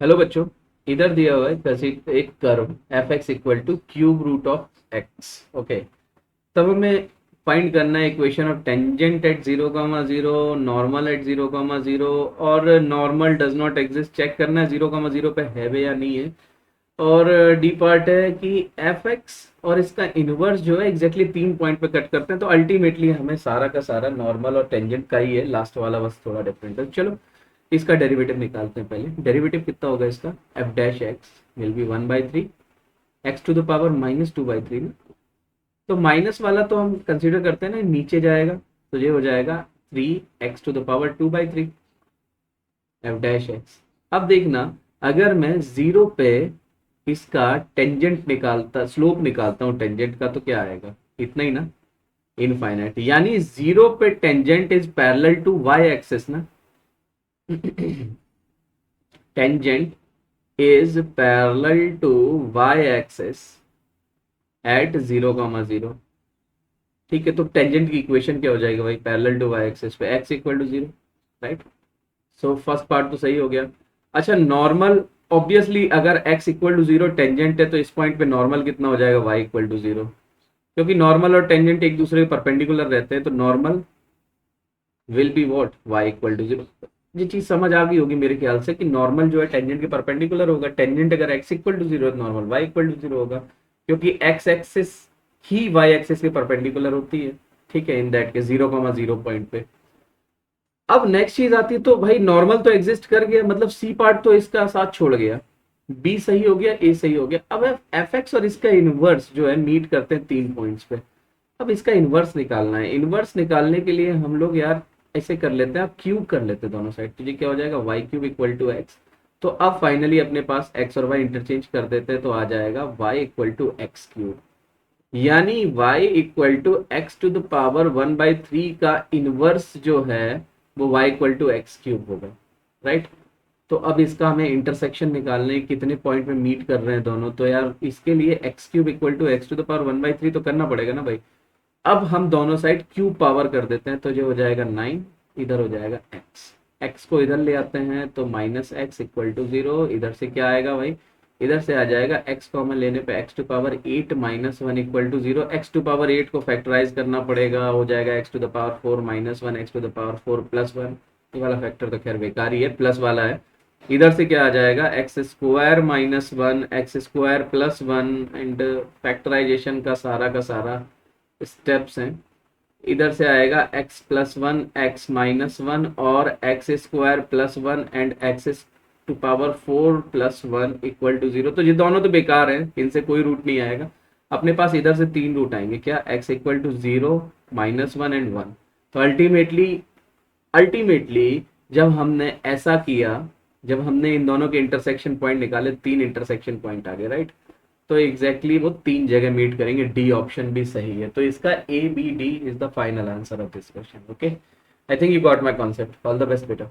Hello बच्चों। इधर दिया हुआ है कैसे एक curve f x equal to cube root of x. Okay, तब हमें फाइंड करना है equation of tangent at 0,0, normal at 0,0 और normal does not exist check करना है 0,0 पे है भी या नहीं है। और डी पार्ट है कि एफ एक्स और इसका इनवर्स जो है एग्जैक्टली 3 पॉइंट पे कट करते हैं, तो अल्टीमेटली हमें सारा का सारा नॉर्मल और टेंजेंट का ही है, लास्ट वाला बस थोड़ा डिफरेंट है। चलो इसका डेरिवेटिव निकालते हैं। पहले डेरिवेटिव कितना होगा इसका, f dash x will be 1/3 x to the power -2/3 ना। तो माइनस वाला तो हम कंसीडर करते हैं ना, नीचे जाएगा तो ये हो जाएगा 3 x⁻²/3 एफ डैश एक्स। अब देखना, अगर मैं जीरो पे इसका टेंजेंट निकालता, स्लोप निकालता हूँ टेंजेंट का, तो क्या आएगा, इतना ही ना, इनफाइनाइट। यानी जीरो पे tangent is parallel to Y axis ना। Tangent is parallel to y-axis at 0,0। ठीक है, तो टेंजेंट की इक्वेशन क्या हो जाएगा भाई, पैरेलल टू y-axis पे x equal to 0, right. So first part तो सही हो गया। अच्छा, नॉर्मल ऑब्वियसली अगर x इक्वल टू 0 टेंजेंट है तो इस पॉइंट पे नॉर्मल कितना हो जाएगा, y इक्वल टू 0, क्योंकि नॉर्मल और टेंजेंट एक दूसरे के परपेंडिकुलर रहते हैं, तो normal will be what, y equal to 0। ये चीज समझ आ गई होगी मेरे ख्याल से कि नॉर्मल जो है टेंजेंट के परपेंडिकुलर होगा। टेंजेंट अगर x इक्वल टू 0 है तो नॉर्मल y इक्वल टू 0 होगा, क्योंकि x एक्सिस ही y एक्सिस के परपेंडिकुलर होती है। ठीक है, इन दैट के 0,0 पॉइंट पे। अब नेक्स्ट चीज आती है, तो भाई नॉर्मल तो एग्जिस्ट कर गया, मतलब सी पार्ट तो इसका साथ छोड़ गया, बी सही हो गया, ए सही हो गया। अब एफ एक्स और इसका इनवर्स जो है मीट करते हैं 3 पॉइंट्स पे। अब इसका इनवर्स निकालना है। इनवर्स निकालने के लिए हम लोग यार ऐसे कर लेते हैं, अब क्यूब कर लेते हैं दोनों साइड, तो ये क्या हो जाएगा, y³ इक्वल टू एक्स। तो अब फाइनली अपने पास x और y इंटरचेंज कर देते हैं, तो आ जाएगा y इक्वल टू x³। यानी y equal to x to the power 1/3 का इनवर्स जो है वो y इक्वल टू x³ होगा, राइट। तो अब इसका हमें इंटरसेक्शन निकालने हैं, कितने पॉइंट में मीट कर रहे हैं दोनों। तो यार इसके लिए x³ equal to x to the power 1/3 तो करना पड़ेगा ना भाई। अब हम दोनों साइड क्यूब पावर कर देते हैं, तो जो हो जाएगा 9, इधर हो जाएगा x। x को इधर ले आते हैं तो -x इक्वल टू 0। इधर से क्या आएगा भाई, इधर से आ जाएगा x कॉमन लेने पे x to power 8 -1 equal to 0। x to power 8 को फैक्टराइज करना पड़ेगा, हो जाएगा x to the power 4 -1 x to the power 4 +1। ये वाला फैक्टर तो खैर बेकार ही है, प्लस वाला है। इधर से क्या आ जाएगा, x² -1 x² +1 एंड फैक्टराइजेशन का सारा स्टेप्स हैं। इधर से आएगा x+1 x-1 और x² +1 and x⁴ +1 equal to 0। तो ये दोनों तो बेकार हैं, इनसे कोई रूट नहीं आएगा। अपने पास इधर से 3 रूट आएंगे, क्या, x इक्वल टू 0 -1 एंड 1। तो अल्टीमेटली अल्टीमेटली जब हमने ऐसा किया, जब हमने इन दोनों के इंटरसेक्शन पॉइंट निकाले, 3 इंटरसेक्शन पॉइंट आ गए, राइट। तो एग्जैक्टली वो 3 जगह मीट करेंगे, डी ऑप्शन भी सही है। तो इसका A B D is the final answer of this question. Okay, I think you got my concept. All the best बेटा।